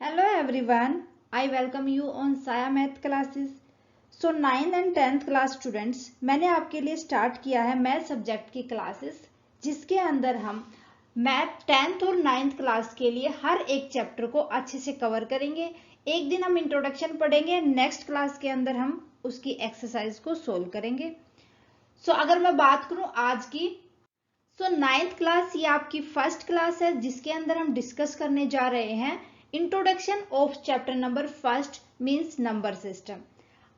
Hello everyone, I welcome you on Saya Math classes. So 9th and 10th class students, मैंने आपके लिए start किया है math subject की क्लासेस जिसके अंदर हम मैथ 10th और 9th क्लास के लिए हर एक चैप्टर को अच्छे से कवर करेंगे। एक दिन हम इंट्रोडक्शन पढ़ेंगे, नेक्स्ट क्लास के अंदर हम उसकी एक्सरसाइज को सोल्व करेंगे। अगर मैं बात करूं आज की, 9th क्लास ये आपकी फर्स्ट क्लास है जिसके अंदर हम डिस्कस करने जा रहे हैं introduction of chapter number first means number system.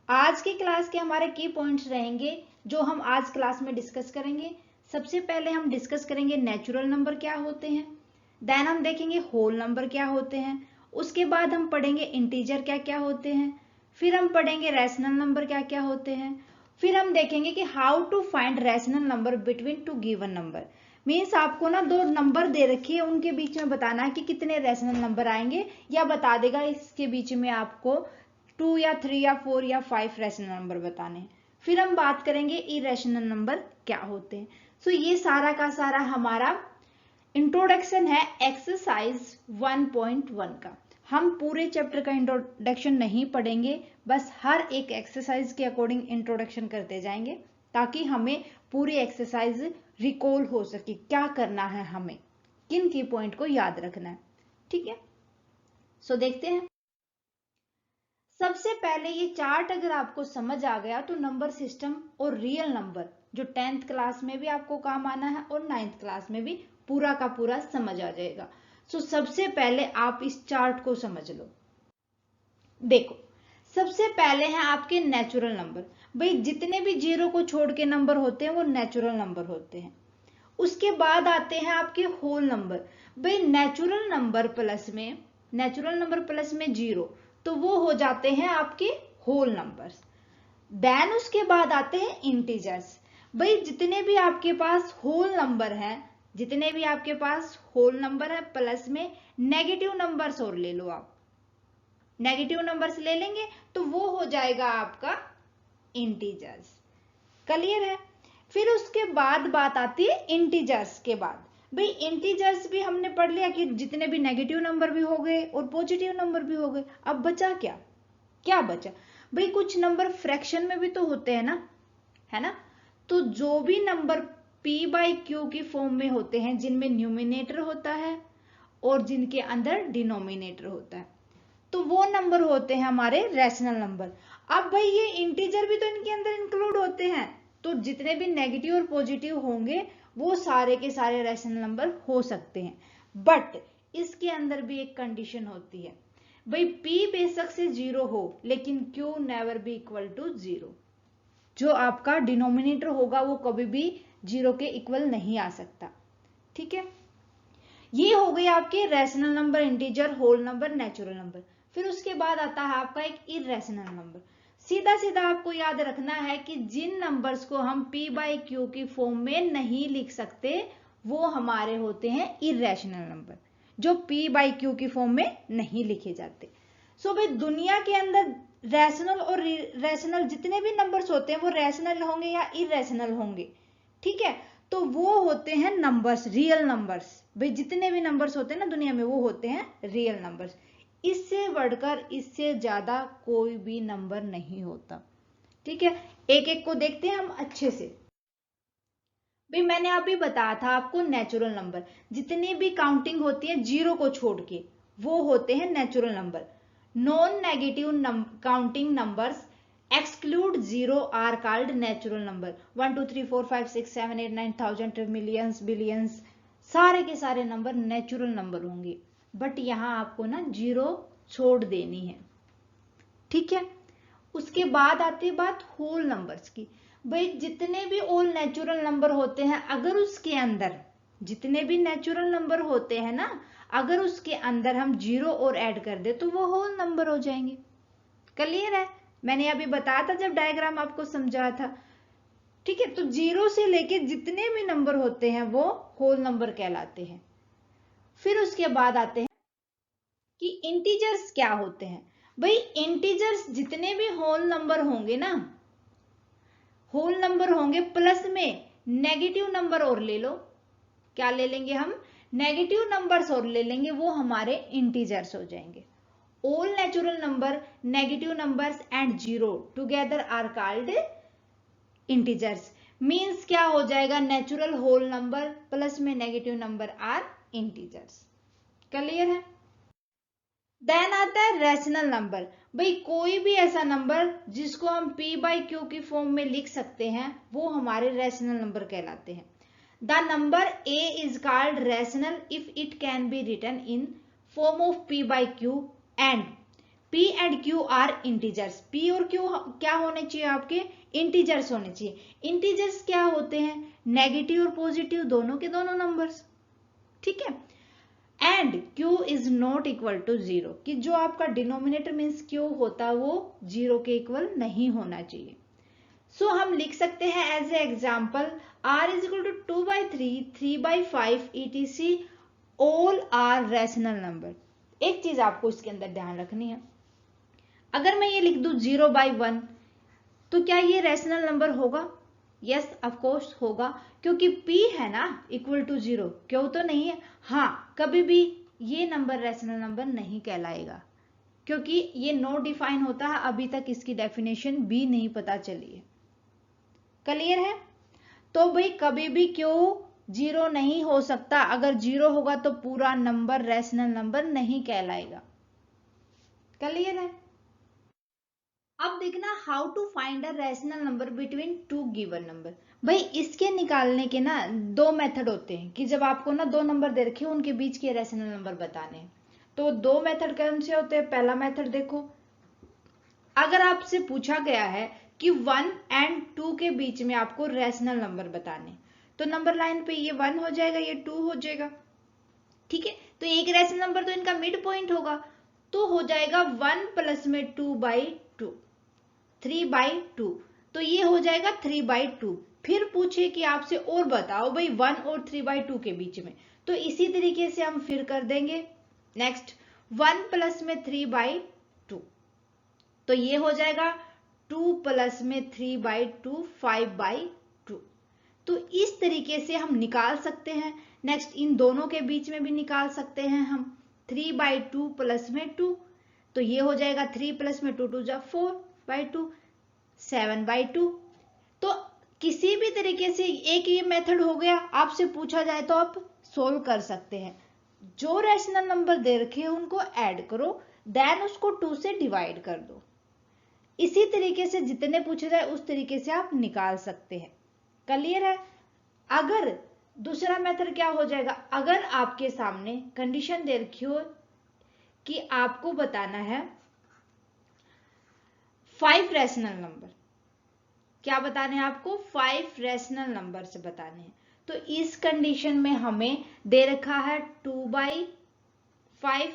आज की क्लास के हमारे की पॉइंट्स रहेंगे जो हम आज क्लास में डिस्कस करेंगे। सबसे पहले हम डिस्कस करेंगे नेचुरल नंबर क्या होते हैं, देन हम देखेंगे होल नंबर क्या होते हैं, उसके बाद हम पढ़ेंगे इंटीजर क्या क्या होते हैं, फिर हम पढ़ेंगे रैशनल नंबर क्या क्या होते हैं, फिर हम देखेंगे कि how to find rational number between two given number. Means आपको ना दो नंबर दे रखी है, उनके बीच में बताना है कि कितने रैशनल नंबर आएंगे, या बता देगा इसके बीच में आपको 2 या 3 या 4 या 5 रैशनल नंबर बताने हैं। फिर हम बात करेंगे इरेशनल नंबर क्या होते हैं। ये सारा का सारा हमारा इंट्रोडक्शन है एक्सरसाइज 1.1 का। हम पूरे चैप्टर का इंट्रोडक्शन नहीं पढ़ेंगे, बस हर एक एक्सरसाइज के अकॉर्डिंग इंट्रोडक्शन करते जाएंगे ताकि हमें पूरी एक्सरसाइज रिकॉल हो सके, क्या करना है हमें, किन की पॉइंट को याद रखना है। ठीक है, देखते हैं। सबसे पहले ये चार्ट अगर आपको समझ आ गया तो नंबर सिस्टम और रियल नंबर जो 10th क्लास में भी आपको काम आना है और 9th क्लास में भी पूरा का पूरा समझ आ जाएगा। सबसे पहले आप इस चार्ट को समझ लो। देखो, सबसे पहले हैं आपके नेचुरल नंबर। भाई जितने भी जीरो को छोड़ के नंबर होते हैं वो नेचुरल नंबर होते हैं। उसके बाद आते हैं आपके होल नंबर। भाई नेचुरल नंबर प्लस में जीरो तो वो हो जाते हैं आपके होल नंबर्स। देन उसके बाद आते हैं इंटीजर्स। भाई जितने भी आपके पास होल नंबर है प्लस में नेगेटिव नंबर्स और ले लो, आप नेगेटिव नंबर्स ले लेंगे तो वो हो जाएगा आपका इंटीजर्स। क्लियर है। फिर उसके बाद बात आती है इंटीजर्स के बाद। भाई इंटीजर्स भी हमने पढ़ लिया कि जितने भी नेगेटिव नंबर भी हो गए और पॉजिटिव नंबर भी हो गए। अब बचा क्या बचा? भाई कुछ नंबर फ्रैक्शन में भी तो होते हैं ना, है ना। तो जो भी नंबर p/q की फॉर्म में होते हैं, जिनमें न्यूमिनेटर होता है और जिनके अंदर डिनोमिनेटर होता है, तो वो नंबर होते हैं हमारे रैशनल नंबर। अब भाई ये इंटीजर भी तो इनके अंदर इंक्लूड होते हैं, तो जितने भी नेगेटिव और पॉजिटिव होंगे वो सारे के सारे रैशनल नंबर हो सकते हैं। बट इसके अंदर भी एक कंडीशन होती है, भाई p बेशक से 0 हो लेकिन q never be equal to 0। जो आपका डिनोमिनेटर होगा वो कभी भी 0 के इक्वल नहीं आ सकता। ठीक है, ये हो गई आपके rational number, integer, whole number, natural number. फिर उसके बाद आता है आपका एक इरेशनल नंबर। सीधा सीधा आपको याद रखना है कि जिन नंबर्स को हम p/q की फॉर्म में नहीं लिख सकते वो हमारे होते हैं इरेशनल नंबर, जो p/q की फॉर्म में नहीं लिखे जाते। भाई दुनिया के अंदर रैशनल और इरेशनल जितने भी नंबर्स होते हैं वो रैशनल होंगे या इरेशनल होंगे। ठीक है, तो वो होते हैं नंबर्स, रियल नंबर्स। भाई जितने भी नंबर्स होते हैं ना दुनिया में वो होते हैं रियल नंबर्स। इससे बढ़कर इससे ज्यादा कोई भी नंबर नहीं होता। ठीक है, एक एक को देखते हैं हम अच्छे से। भाई मैंने अभी बताया था आपको नेचुरल नंबर, जितनी भी काउंटिंग होती है जीरो को छोड़ के वो होते हैं natural number. Non negative counting numbers exclude zero are called natural number. 1 2 3 4 5 6 7 8 9 1000 millions billions सारे के सारे नंबर नेचुरल नंबर होंगे, बट यहां आपको ना जीरो छोड़ देनी है। ठीक है, उसके बाद आती है बात होल नंबर्स की। भाई जितने भी ऑल नेचुरल नंबर होते हैं, अगर उसके अंदर जितने भी नेचुरल नंबर होते हैं ना, अगर उसके अंदर हम जीरो और ऐड कर दे तो वो होल नंबर हो जाएंगे। क्लियर है, मैंने अभी बताया था जब डायग्राम आपको समझाया था। ठीक है, तो जीरो से लेके जितने भी नंबर होते हैं वो होल नंबर कहलाते हैं। फिर उसके बाद आते हैं कि इंटीजर्स क्या होते हैं। भाई इंटीजर्स जितने भी होल नंबर होंगे ना, होल नंबर होंगे प्लस में नेगेटिव नंबर और ले लो। क्या ले लेंगे हम? नेगेटिव नंबर्स और ले लेंगे, वो हमारे इंटीजर्स हो जाएंगे। all natural number, negative numbers and zero together are called integers. Means क्या हो जाएगा, नेचुरल होल नंबर प्लस में negative number are integers. Clear है। देन आता है रैशनल नंबर। भाई कोई भी ऐसा नंबर जिसको हम p बाई क्यू की फॉर्म में लिख सकते हैं वो हमारे रैशनल नंबर कहलाते हैं। The number a is called rational if it can be written in form of p by q and p and q are integers. p और q क्या होने चाहिए आपके, इंटीजर्स होने चाहिए। इंटीजर्स क्या होते हैं, नेगेटिव और पॉजिटिव दोनों के दोनों नंबर्स, ठीक है। And q is not equal to zero, कि जो आपका डिनोमिनेटर मीन्स q होता है वो जीरो के इक्वल नहीं होना चाहिए। सो हम लिख सकते हैं as a example r is equal to 2/3, 3/5 etc all are rational number. एक चीज आपको इसके अंदर ध्यान रखनी है, अगर मैं ये लिख दूं 0/1 तो क्या ये रैशनल नंबर होगा, यस ऑफ कोर्स होगा, क्योंकि p है ना इक्वल टू 0, क्यों तो नहीं है। हाँ, कभी भी ये नंबर रैशनल नंबर नहीं कहलाएगा क्योंकि ये नो डिफाइन होता है, अभी तक इसकी डेफिनेशन भी नहीं पता चली है। क्लियर है। तो भाई कभी भी क्यों जीरो नहीं हो सकता, अगर जीरो होगा तो पूरा नंबर रैशनल नंबर नहीं कहलाएगा। क्लियर है। अब देखना how to find a rational number between two given number. भाई इसके निकालने के ना दो मेथड होते हैं, कि जब आपको ना दो नंबर दे रखे उनके बीच के रैशनल नंबर बताने हैं, तो दो मेथड कौन से होते हैं। पहला मेथड देखो, अगर आपसे पूछा गया है कि 1 एंड 2 के बीच में आपको रैशनल नंबर बताने, तो नंबर लाइन पे ये 1 हो जाएगा, ये 2 हो जाएगा, ठीक है। तो एक रैशनल नंबर तो इनका मिड पॉइंट होगा, तो हो जाएगा 1 प्लस में 2/2, 3/2, तो ये हो जाएगा 3/2। फिर पूछे कि आपसे और बताओ भाई 1 और 3/2 के बीच में, तो इसी तरीके से हम फिर कर देंगे। नेक्स्ट 1 प्लस में 3/2, तो ये हो जाएगा 2 प्लस में 3/2, 5/2। तो इस तरीके से हम निकाल सकते हैं। नेक्स्ट इन दोनों के बीच में भी निकाल सकते हैं हम, 3/2 प्लस में 2, तो ये हो जाएगा 3 प्लस में 2 2 जा 4/2, 7/2। तो किसी भी तरीके से एक ये मेथड हो गया, आपसे पूछा जाए तो आप सोल्व कर सकते हैं। जो रैशनल नंबर दे रखे हैं उनको ऐड करो, देन उसको 2 से डिवाइड कर दो। इसी तरीके से जितने पूछे जाए उस तरीके से आप निकाल सकते हैं। क्लियर है। अगर दूसरा मेथड क्या हो जाएगा, अगर आपके सामने कंडीशन दे रखी हो कि आपको बताना है 5 रैशनल नंबर, क्या बताने हैं आपको, 5 रैशनल नंबर से बताने हैं, तो इस कंडीशन में हमें दे रखा है 2/5,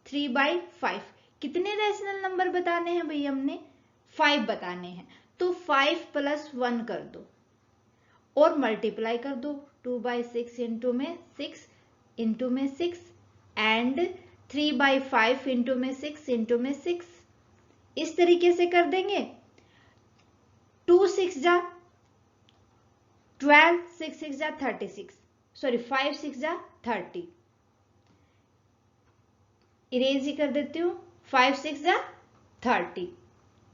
3/5। कितने रैशनल नंबर बताने हैं भाई, हमने 5 बताने हैं, तो 5 + 1 कर दो और मल्टीप्लाई कर दो, 2/6 इंटू में 6 इंटू में 6 एंड 3/5 इंटू में 6 इंटू में 6, इस तरीके से कर देंगे। 2 6 जा 12, 6 6 जा 36, सॉरी 5 6 जा 30, इरेज ही कर देती हूँ, 5 6 जा 30।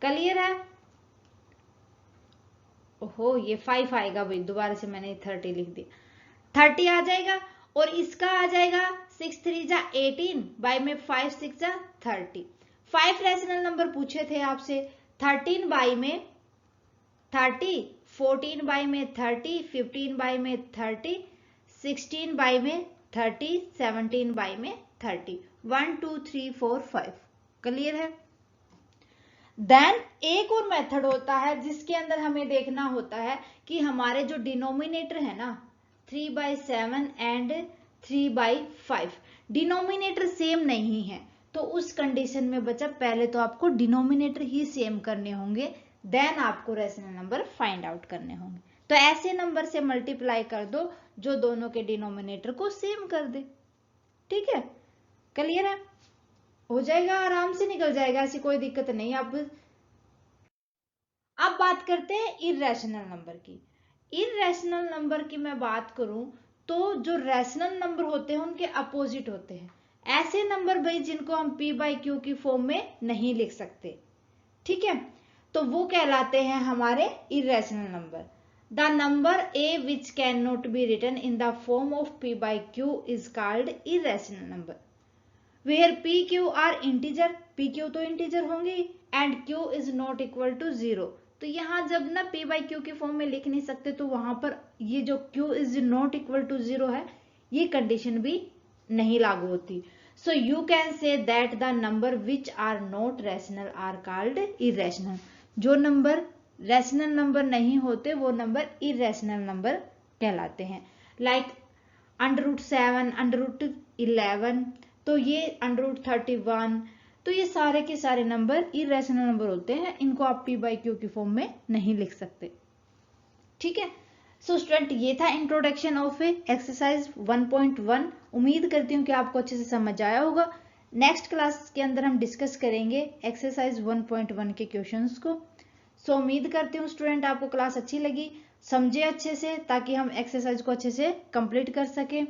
क्लियर है। ओहो ये 5 आएगा भाई, दोबारा से मैंने 30 लिख दिया, 30 आ जाएगा। और इसका आ जाएगा 6 3 जा 18 बाय में 5 6 जा 30। 5 रैशनल नंबर पूछे थे आपसे, 13 बाय में 30, 14 बाय में 30, 15 बाय में 30, 16 बाय में 30, 17 बाय में 30, 1 2 3 4 5। क्लियर है। देन एक और मेथड होता है जिसके अंदर हमें देखना होता है कि हमारे जो डिनोमिनेटर है ना 3/7 एंड 3/5, डिनोमिनेटर सेम नहीं है, तो उस कंडीशन में बच्चा पहले तो आपको डिनोमिनेटर ही सेम करने होंगे, देन आपको रैशनल नंबर फाइंड आउट करने होंगे। तो ऐसे नंबर से मल्टीप्लाई कर दो जो दोनों के डिनोमिनेटर को सेम कर दे, ठीक है। क्लियर है, हो जाएगा, आराम से निकल जाएगा, ऐसी कोई दिक्कत नहीं। अब बात करते हैं इररेशनल नंबर की। इररेशनल नंबर की मैं बात करूं तो जो रैशनल नंबर होते हैं उनके अपोजिट होते हैं। ऐसे नंबर भाई जिनको हम p बाई क्यू की फॉर्म में नहीं लिख सकते, ठीक है, तो वो कहलाते हैं हमारे irrational number. The number a which cannot be written in the form of p by q is called irrational number where p q are integer, p q तो integer होंगे and q is not equal to 0। तो यहाँ जब ना p by q की form में लिख नहीं सकते तो वहां पर ये जो q is not equal to 0 है, ये कंडीशन भी नहीं लागू होती। So you can say that the number which are not rational are called irrational। जो नंबर रैशनल नंबर नहीं होते वो नंबर इरेशनल नंबर कहलाते हैं। लाइक √7, √11, तो ये √31, तो ये सारे के सारे नंबर इरेशनल नंबर होते हैं, इनको आप p बाई क्यू की फॉर्म में नहीं लिख सकते, ठीक है। सो स्टूडेंट, ये था इंट्रोडक्शन ऑफ एक्सरसाइज 1.1। उम्मीद करती हूँ कि आपको अच्छे से समझ आया होगा। नेक्स्ट क्लास के अंदर हम डिस्कस करेंगे एक्सरसाइज 1.1 के क्वेश्चंस को। सो उम्मीद करती हूँ स्टूडेंट आपको क्लास अच्छी लगी, समझे अच्छे से, ताकि हम एक्सरसाइज को अच्छे से कंप्लीट कर सके।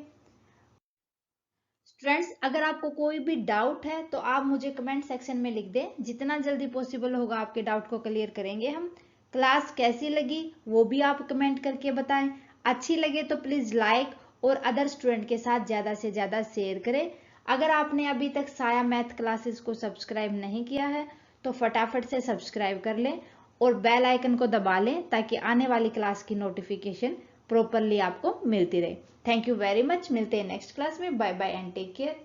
स्टूडेंट्स, अगर आपको कोई भी डाउट है तो आप मुझे कमेंट सेक्शन में लिख दें, जितना जल्दी पॉसिबल होगा आपके डाउट को क्लियर करेंगे हम। क्लास कैसी लगी वो भी आप कमेंट करके बताएं। अच्छी लगे तो प्लीज लाइक और अदर स्टूडेंट के साथ ज्यादा से ज्यादा शेयर करें। अगर आपने अभी तक साया मैथ क्लासेस को सब्सक्राइब नहीं किया है तो फटाफट से सब्सक्राइब कर लें और बेल आइकन को दबा लें, ताकि आने वाली क्लास की नोटिफिकेशन प्रॉपरली आपको मिलती रहे। Thank you very much. मिलते हैं नेक्स्ट क्लास में। Bye bye and take care.